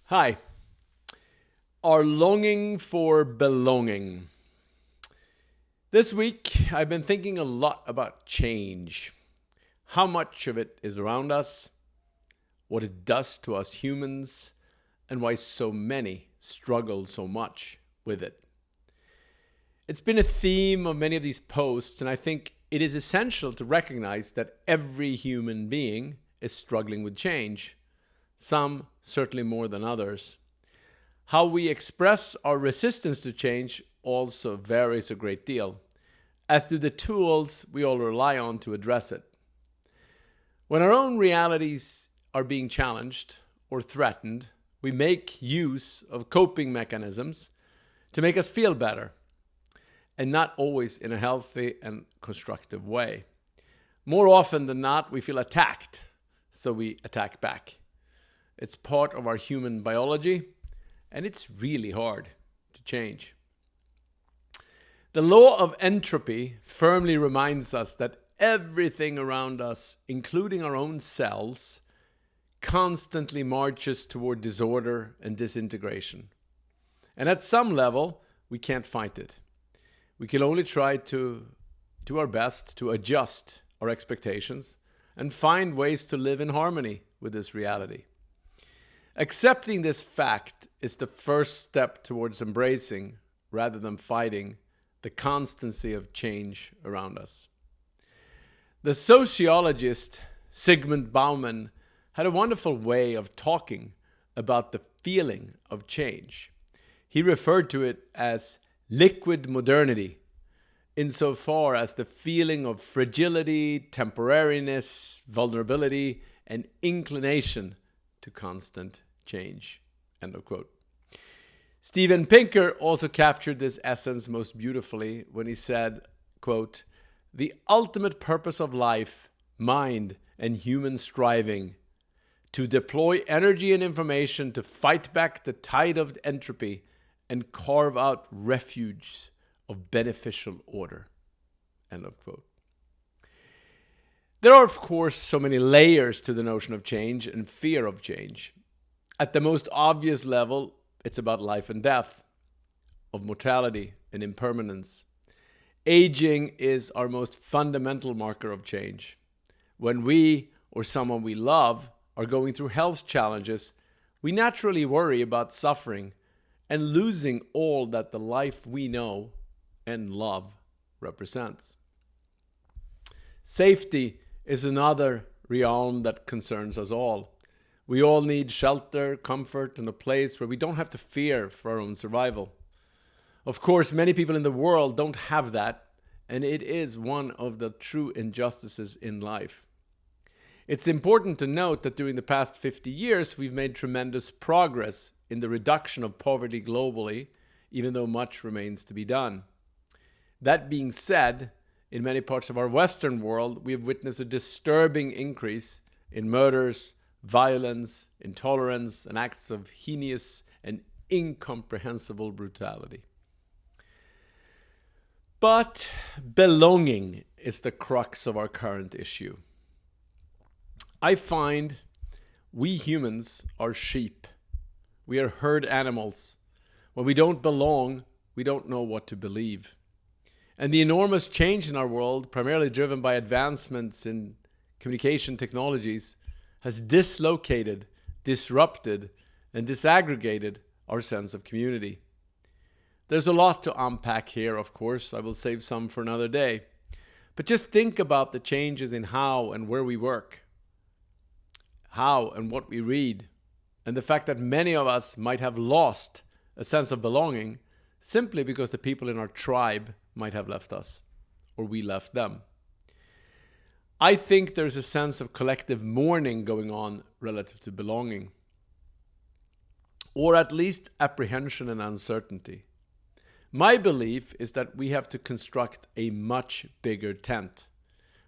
Hi. Our longing for belonging. This week, I've been thinking a lot about change. How much of it is around us, what it does to us humans, and why so many struggle so much with it. It's been a theme of many of these posts, and I think it is essential to recognize that every human being is struggling with change. Some certainly more than others. How we express our resistance to change also varies a great deal, as do the tools we all rely on to address it. When our own realities are being challenged or threatened, we make use of coping mechanisms to make us feel better, and not always in a healthy and constructive way. More often than not, we feel attacked, so we attack back. It's part of our human biology, and it's really hard to change. The law of entropy firmly reminds us that everything around us, including our own cells, constantly marches toward disorder and disintegration. And at some level, we can't fight it. We can only try to do our best to adjust our expectations and find ways to live in harmony with this reality. Accepting this fact is the first step towards embracing, rather than fighting, the constancy of change around us. The sociologist Zygmunt Bauman had a wonderful way of talking about the feeling of change. He referred to it as liquid modernity, insofar as the feeling of fragility, temporariness, vulnerability, and inclination to constant change. End of quote. Steven Pinker also captured this essence most beautifully when he said, quote, "The ultimate purpose of life, mind, and human striving, to deploy energy and information to fight back the tide of entropy and carve out refuges of beneficial order." End of quote. There are, of course, so many layers to the notion of change and fear of change. At the most obvious level, it's about life and death, of mortality and impermanence. Aging is our most fundamental marker of change. When we or someone we love are going through health challenges, we naturally worry about suffering and losing all that the life we know and love represents. Safety is another realm that concerns us all. We all need shelter, comfort, and a place where we don't have to fear for our own survival. Of course, many people in the world don't have that, and it is one of the true injustices in life. It's important to note that during the past 50 years, we've made tremendous progress in the reduction of poverty globally, even though much remains to be done. That being said, in many parts of our Western world, we have witnessed a disturbing increase in murders, violence, intolerance, and acts of heinous and incomprehensible brutality. But belonging is the crux of our current issue. I find we humans are sheep. We are herd animals. When we don't belong, we don't know what to believe. And the enormous change in our world, primarily driven by advancements in communication technologies, has dislocated, disrupted, and disaggregated our sense of community. There's a lot to unpack here, of course. I will save some for another day. But just think about the changes in how and where we work, how and what we read, and the fact that many of us might have lost a sense of belonging simply because the people in our tribe might have left us, or we left them. I think there's a sense of collective mourning going on relative to belonging, or at least apprehension and uncertainty. My belief is that we have to construct a much bigger tent.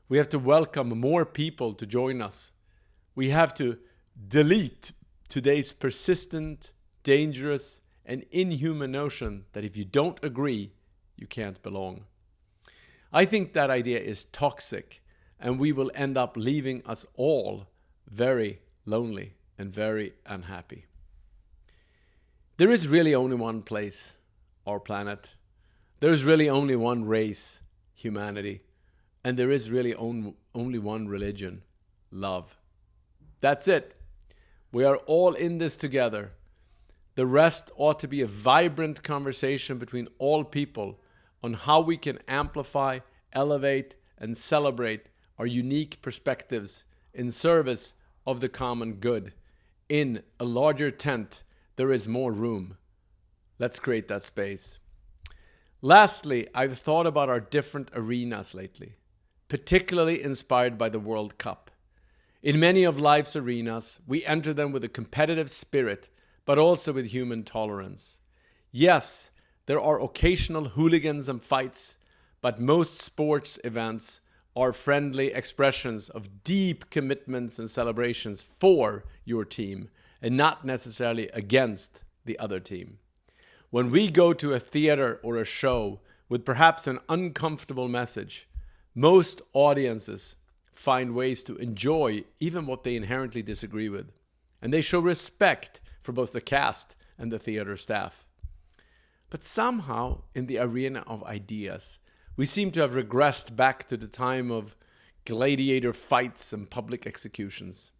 We have to welcome more people to join us. We have to delete today's persistent, dangerous, and inhuman notion that if you don't agree, you can't belong. I think that idea is toxic, and we will end up leaving us all very lonely and very unhappy. There is really only one place, our planet. There is really only one race, humanity. And there is really only one religion, love. That's it. We are all in this together. The rest ought to be a vibrant conversation between all people on how we can amplify, elevate, and celebrate our unique perspectives in service of the common good. In a larger tent, there is more room. Let's create that space. Lastly, I've thought about our different arenas lately, particularly inspired by the World Cup. In many of life's arenas, we enter them with a competitive spirit, but also with human tolerance. Yes, there are occasional hooligans and fights, but most sports events are friendly expressions of deep commitments and celebrations for your team, and not necessarily against the other team. When we go to a theater or a show with perhaps an uncomfortable message, most audiences find ways to enjoy even what they inherently disagree with. And they show respect for both the cast and the theater staff. But somehow, in the arena of ideas, we seem to have regressed back to the time of gladiator fights and public executions.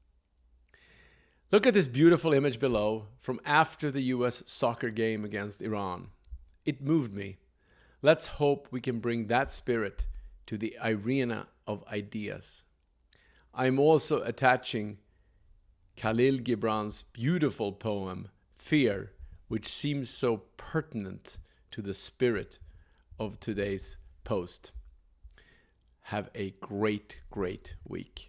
Look at this beautiful image below from after the US soccer game against Iran. It moved me. Let's hope we can bring that spirit to the arena of ideas. I'm also attaching Khalil Gibran's beautiful poem, Fear, which seems so pertinent to the spirit of today's post. Have a great, great week.